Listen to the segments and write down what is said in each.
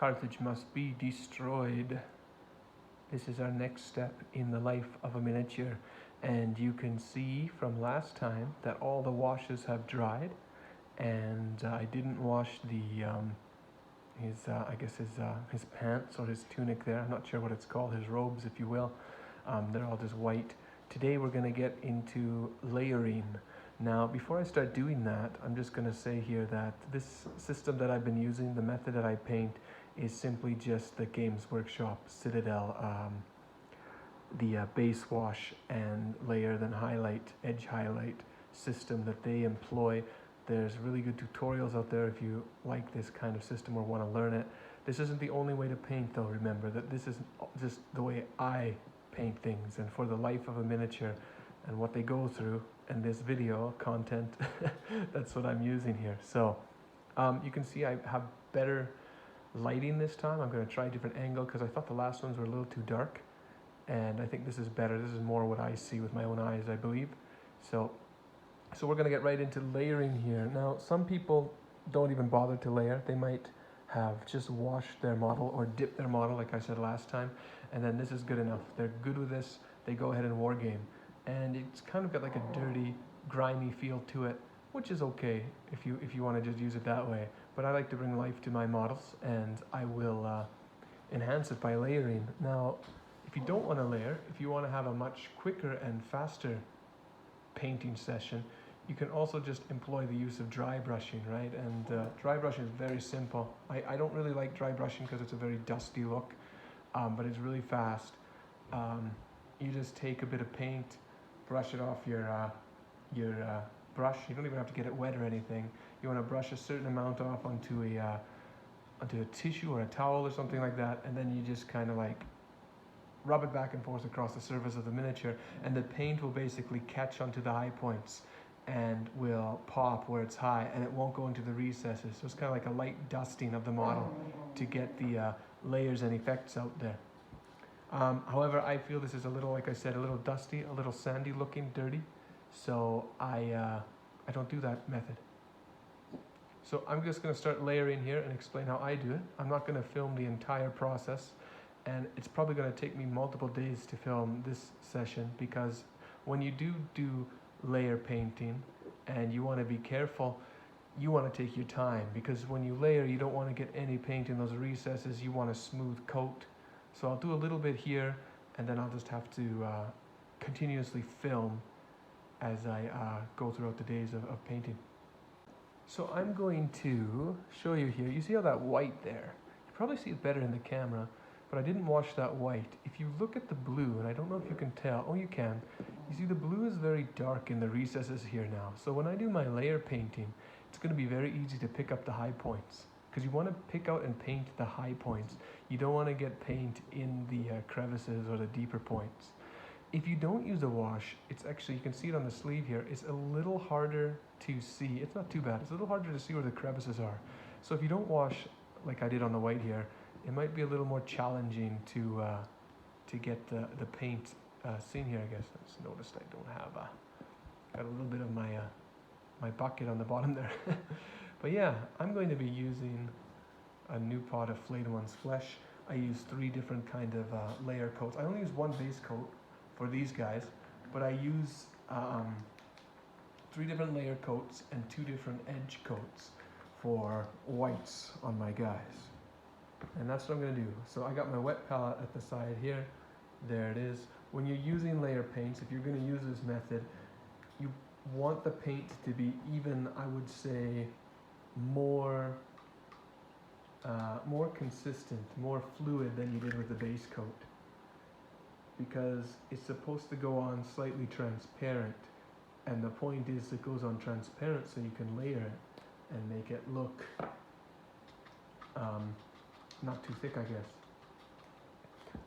cartilage must be destroyed. This is our next step in the life of a miniature, and you can see from last time that all the washes have dried, and I didn't wash the his pants or his tunic there. I'm not sure what it's called, his robes, if you will. They're all just white. Today we're going to get into layering. Now, before I start doing that, I'm just going to say here that this system that I've been using, the method that I paint, is simply just the Games Workshop Citadel, the base wash and layer then highlight, edge highlight system that they employ. There's really good tutorials out there if you like this kind of system or want to learn it. This isn't the only way to paint though, remember that this is just the way I paint things, and for the life of a miniature and what they go through in this video content, that's what I'm using here. So you can see I have better lighting this time. I'm going to try a different angle because I thought the last ones were a little too dark, and I think this is better. This is more what I see with my own eyes, I believe. So we're going to get right into layering here. Now, some people don't even bother to layer. They might have just washed their model or dipped their model, like I said last time, and then this is good enough. They're good with this. They go ahead and wargame. And it's kind of got like a dirty, grimy feel to it, which is okay if you want to just use it that way. But I like to bring life to my models, and I will enhance it by layering. Now, if you don't want to layer, if you want to have a much quicker and faster painting session, you can also just employ the use of dry brushing, right? And dry brushing is very simple. I don't really like dry brushing because it's a very dusty look, but it's really fast. You just take a bit of paint, brush it off your brush. You don't even have to get it wet or anything. You want to brush a certain amount off onto a tissue or a towel or something like that, and then you just kind of like rub it back and forth across the surface of the miniature, and the paint will basically catch onto the high points and will pop where it's high, and it won't go into the recesses. So it's kind of like a light dusting of the model to get the layers and effects out there. However, I feel this is a little, like I said, a little dusty, a little sandy looking, dirty. So I don't do that method. So I'm just going to start layering here and explain how I do it. I'm not going to film the entire process, and it's probably going to take me multiple days to film this session, because when you do layer painting and you want to be careful, you want to take your time, because when you layer, you don't want to get any paint in those recesses. You want a smooth coat. So I'll do a little bit here, and then I'll just have to continuously film as I go throughout the days of painting. So I'm going to show you here. You see how that white there? You probably see it better in the camera, but I didn't wash that white. If you look at the blue, and I don't know if you can tell, oh you can, you see the blue is very dark in the recesses here now. So when I do my layer painting, it's going to be very easy to pick up the high points, because you want to pick out and paint the high points. You don't want to get paint in the crevices or the deeper points. If you don't use a wash, it's actually, you can see it on the sleeve here, it's a little harder to see. It's not too bad. It's a little harder to see where the crevices are. So if you don't wash like I did on the white here, it might be a little more challenging to get the paint seen here, I guess. I just noticed I don't have, got a little bit of my bucket on the bottom there. But yeah, I'm going to be using a new pot of Flayed One's Flesh. I use 3 different kind of layer coats. I only use 1 base coat for these guys, but I use 3 different layer coats and 2 different edge coats for whites on my guys. And that's what I'm going to do. So I got my wet palette at the side here. There it is. When you're using layer paints, if you're going to use this method, you want the paint to be even, I would say, more consistent, more fluid than you did with the base coat, because it's supposed to go on slightly transparent, and the point is it goes on transparent so you can layer it and make it look not too thick, I guess.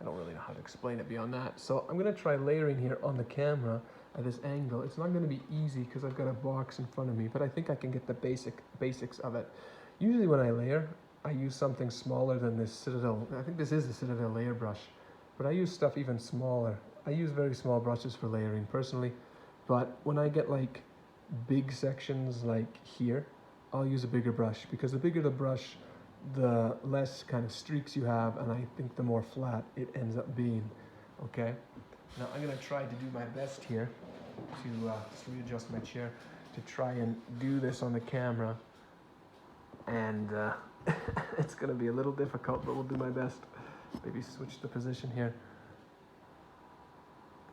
I don't really know how to explain it beyond that. So I'm going to try layering here on the camera at this angle. It's not going to be easy because I've got a box in front of me, but I think I can get the basics of it. Usually when I layer, I use something smaller than this Citadel. I think this is the Citadel layer brush, but I use stuff even smaller. I use very small brushes for layering personally, but when I get like big sections like here, I'll use a bigger brush, because the bigger the brush, the less kind of streaks you have, and I think the more flat it ends up being. Okay, now I'm gonna try to do my best here to just readjust my chair to try and do this on the camera, and it's gonna be a little difficult, but we'll do my best. Maybe switch the position here.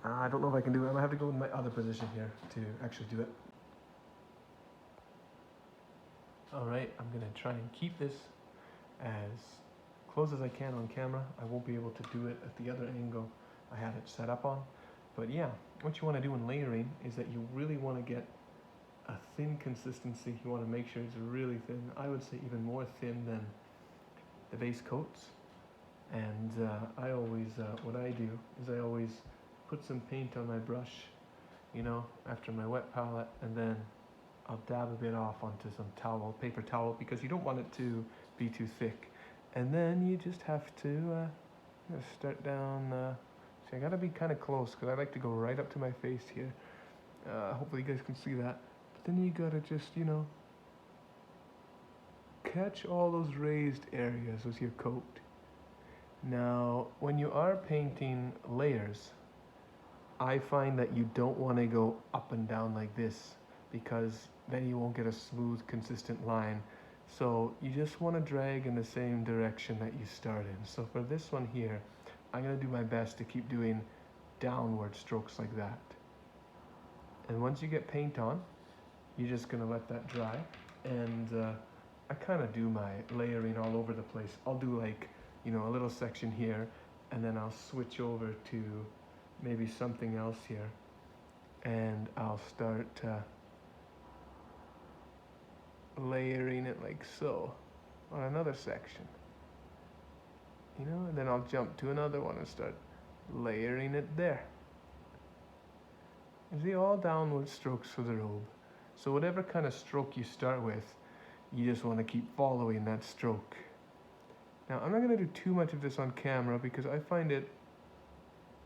I don't know if I can do it. I might have to go with my other position here to actually do it. All right, I'm gonna try and keep this as close as I can on camera. I won't be able to do it at the other angle I had it set up on. But yeah, what you want to do in layering is that you really want to get a thin consistency. You want to make sure it's really thin. I would say even more thin than the base coats. And I always, what I do is I always put some paint on my brush, you know, after my wet palette, and then I'll dab a bit off onto some towel, paper towel, because you don't want it to be too thick. And then you just have to start down. See, I gotta be kind of close because I like to go right up to my face here. Hopefully you guys can see that. But then you gotta just, you know, catch all those raised areas with your coat. Now, when you are painting layers, I find that you don't want to go up and down like this, because then you won't get a smooth, consistent line. So you just want to drag in the same direction that you started. So for this one here, I'm going to do my best to keep doing downward strokes like that. And once you get paint on, you're just going to let that dry. And I kind of do my layering all over the place. I'll do like, you know, a little section here, and then I'll switch over to maybe something else here. And I'll start layering it like so on another section, you know, and then I'll jump to another one and start layering it there. You see, all downward strokes for the robe. So whatever kind of stroke you start with, you just want to keep following that stroke. Now, I'm not going to do too much of this on camera because I find it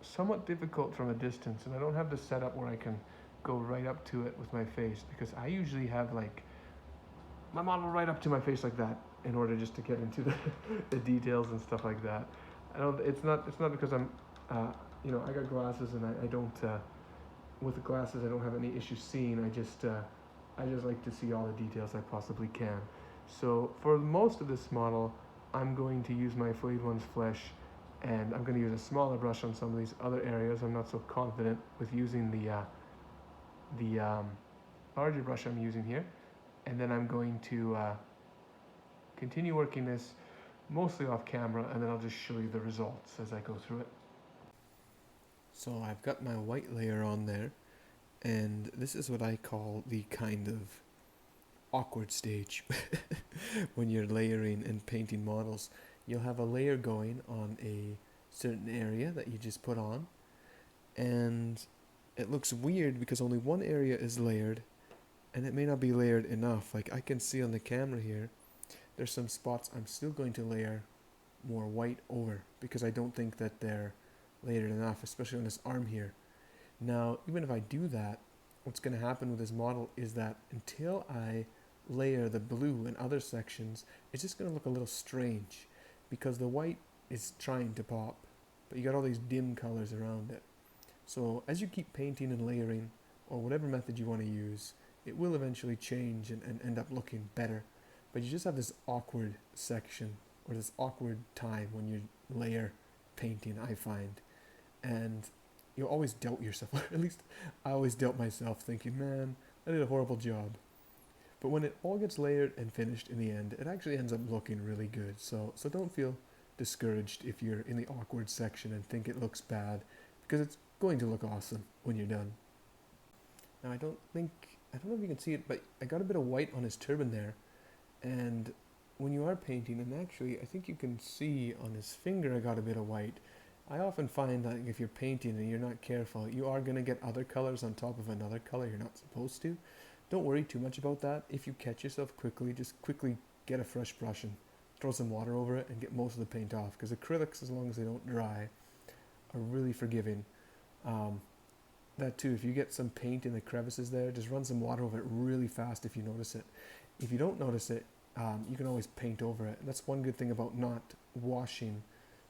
somewhat difficult from a distance, and I don't have the setup where I can go right up to it with my face, because I usually have like my model right up to my face like that in order just to get into the details and stuff like that. It's not because I'm you know, I got glasses and I don't with the glasses I don't have any issue seeing. I just like to see all the details I possibly can. So for most of this model, I'm going to use my Flayed One's Flesh, and I'm going to use a smaller brush on some of these other areas. I'm not so confident with using the larger brush I'm using here. And then I'm going to continue working this mostly off camera, and then I'll just show you the results as I go through it. So I've got my white layer on there, and this is what I call the kind of awkward stage when you're layering and painting models. You'll have a layer going on a certain area that you just put on, and it looks weird because only one area is layered, and it may not be layered enough. Like I can see on the camera here, there's some spots I'm still going to layer more white over because I don't think that they're layered enough, especially on this arm here. Now, even if I do that, what's going to happen with this model is that until I layer the blue in other sections, it's just going to look a little strange because the white is trying to pop, but you got all these dim colors around it. So as you keep painting and layering, or whatever method you want to use, it will eventually change and end up looking better. But you just have this awkward section, or this awkward time when you layer painting, I find. And you'll always doubt yourself, or at least I always doubt myself, thinking, man, I did a horrible job. But when it all gets layered and finished in the end, it actually ends up looking really good. So don't feel discouraged if you're in the awkward section and think it looks bad, because it's going to look awesome when you're done. Now I don't know if you can see it, but I got a bit of white on his turban there, and when you are painting, and actually I think you can see on his finger I got a bit of white. I often find that if you're painting and you're not careful, you are going to get other colors on top of another color you're not supposed to. Don't worry too much about that. If you catch yourself quickly, just quickly get a fresh brush and throw some water over it and get most of the paint off, because acrylics, as long as they don't dry, are really forgiving. That too, if you get some paint in the crevices there, just run some water over it really fast if you notice it. If you don't notice it, you can always paint over it. And that's one good thing about not washing,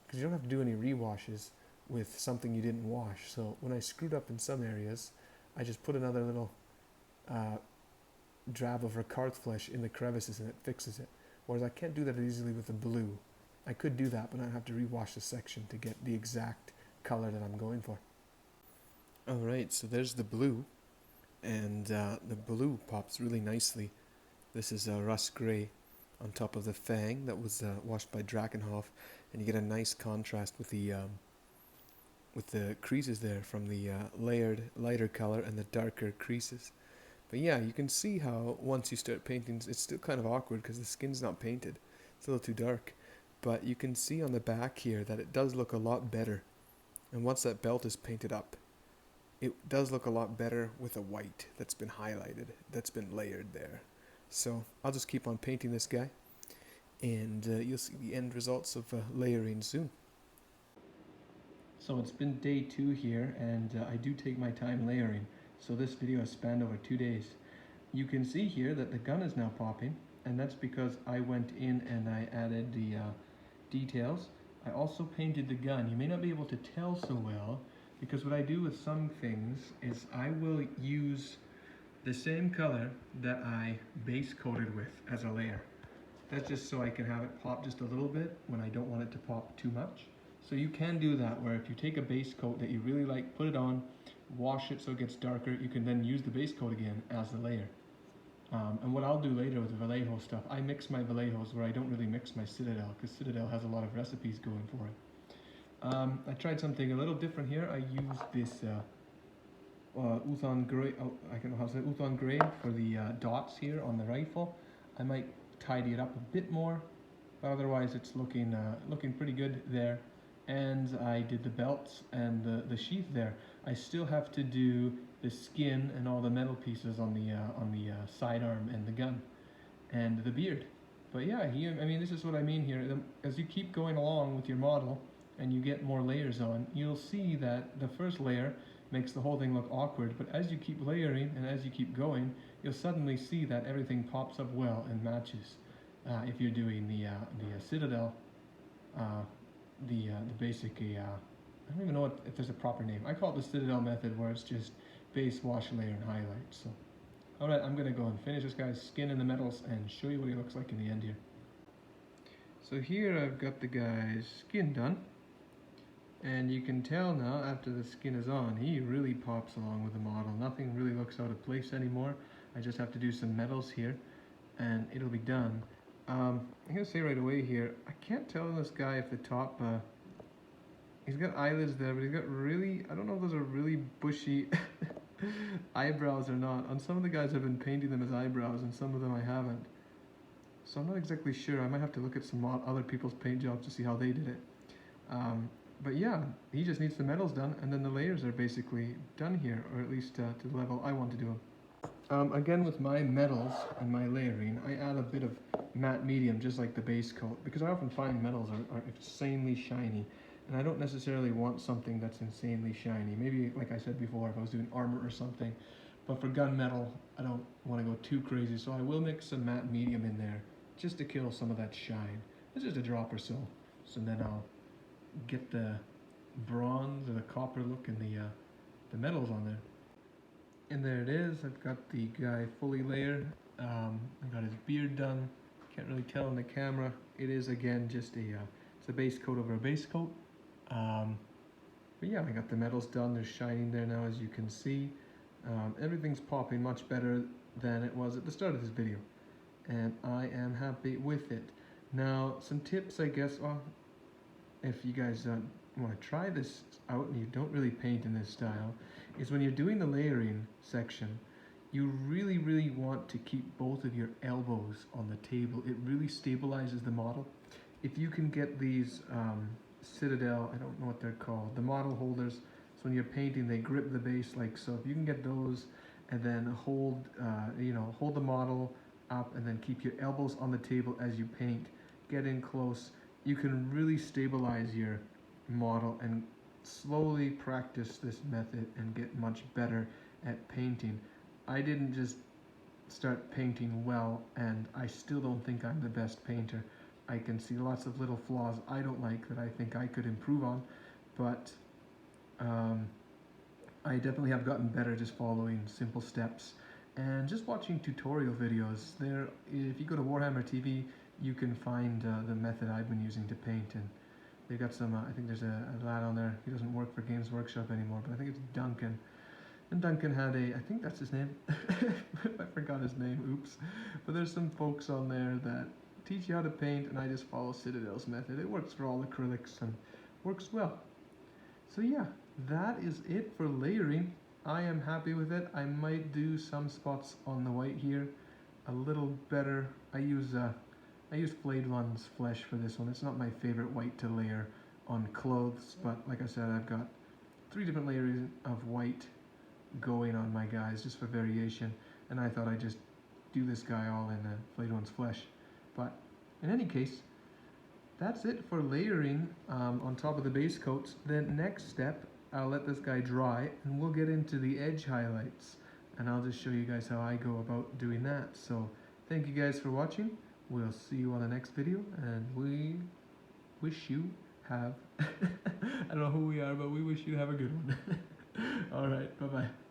because you don't have to do any re-washes with something you didn't wash. So when I screwed up in some areas, I just put another little drab of ricard flesh in the crevices and it fixes it. Whereas I can't do that easily with the blue. I could do that, but I have to re-wash the section to get the exact color that I'm going for. Alright, so there's the blue, and the blue pops really nicely. This is a rust grey on top of the fang that was washed by Drakenhof, and you get a nice contrast with the creases there from the layered lighter color and the darker creases. But yeah, you can see how once you start painting, it's still kind of awkward because the skin's not painted. It's a little too dark. But you can see on the back here that it does look a lot better. And once that belt is painted up, it does look a lot better with a white that's been highlighted, that's been layered there. So I'll just keep on painting this guy, and you'll see the end results of layering soon. So it's been day 2 here, and I do take my time layering. So this video has spanned over 2 days. You can see here that the gun is now popping, and that's because I went in and I added the details. I also painted the gun. You may not be able to tell so well, because what I do with some things is I will use the same color that I base coated with as a layer. That's just so I can have it pop just a little bit when I don't want it to pop too much. So you can do that, where if you take a base coat that you really like, put it on, wash it so it gets darker, you can then use the base coat again as the layer. And what I'll do later with the Vallejo stuff, I mix my Vallejos where I don't really mix my Citadel, because Citadel has a lot of recipes going for it. I tried something a little different here. I used this Uthon Gray, I don't know how to say Uthon Gray for the dots here on the rifle. I might tidy it up a bit more, but otherwise it's looking pretty good there. And I did the belts and the sheath there. I still have to do the skin and all the metal pieces on the sidearm and the gun and the beard. But yeah, I mean, this is what I mean here. As you keep going along with your model and you get more layers on, you'll see that the first layer makes the whole thing look awkward, but as you keep layering and as you keep going, you'll suddenly see that everything pops up well and matches. If you're doing the Citadel, the basic, I don't even know if there's a proper name. I call it the Citadel method, where it's just base, wash, layer, and highlight. So, alright, I'm going to go and finish this guy's skin and the metals and show you what he looks like in the end here. So here I've got the guy's skin done. And you can tell now, after the skin is on, he really pops along with the model. Nothing really looks out of place anymore. I just have to do some metals here, and it'll be done. I'm going to say right away here, I can't tell in this guy if the top, he's got eyelids there, but he's got really, I don't know if those are really bushy eyebrows or not. On some of the guys I've been painting them as eyebrows, and some of them I haven't. So I'm not exactly sure. I might have to look at some other people's paint jobs to see how they did it. But yeah, he just needs the metals done, and then the layers are basically done here, or at least to the level I want to do them. Again, with my metals and my layering, I add a bit of matte medium, just like the base coat, because I often find metals are insanely shiny, and I don't necessarily want something that's insanely shiny. Maybe, like I said before, if I was doing armor or something, but for gunmetal, I don't want to go too crazy, so I will mix some matte medium in there, just to kill some of that shine. It's just a drop or so, so then I'll get the bronze or the copper look in the metals on there. And there it is. I've got the guy fully layered. I got his beard done. Can't really tell on the camera. It is again just it's a base coat over a base coat. But yeah, I got the metals done. They're shining there now, as you can see. Everything's popping much better than it was at the start of this video, and I am happy with it. Now, some tips, I guess. If you guys want to try this out and you don't really paint in this style, is when you're doing the layering section, you really want to keep both of your elbows on the table. It really stabilizes the model. If you can get these Citadel, I don't know what they're called, the model holders, so when you're painting they grip the base like so. If you can get those and then hold the model up and then keep your elbows on the table as you paint, get in close, you can really stabilize your model and slowly practice this method and get much better at painting. I didn't just start painting well, and I still don't think I'm the best painter. I can see lots of little flaws I don't like that I think I could improve on, but I definitely have gotten better just following simple steps and just watching tutorial videos. There, if you go to Warhammer TV, you can find the method I've been using to paint, and they've got some, I think there's a lad on there, he doesn't work for Games Workshop anymore, but I think it's Duncan. And Duncan had I think that's his name, I forgot his name, oops. But there's some folks on there that teach you how to paint, and I just follow Citadel's method. It works for all acrylics and works well. So yeah, that is it for layering. I am happy with it. I might do some spots on the white here a little better. I use Flayed One's Flesh for this one. It's not my favorite white to layer on clothes, but like I said, I've got 3 different layers of white going on my guys just for variation, and I thought I'd just do this guy all in Flayed One's Flesh. But in any case, that's it for layering on top of the base coats. Then next step, I'll let this guy dry and we'll get into the edge highlights, and I'll just show you guys how I go about doing that. So thank you guys for watching. We'll see you on the next video, and we wish you have I don't know who we are, but we wish you have a good one. Alright, bye bye.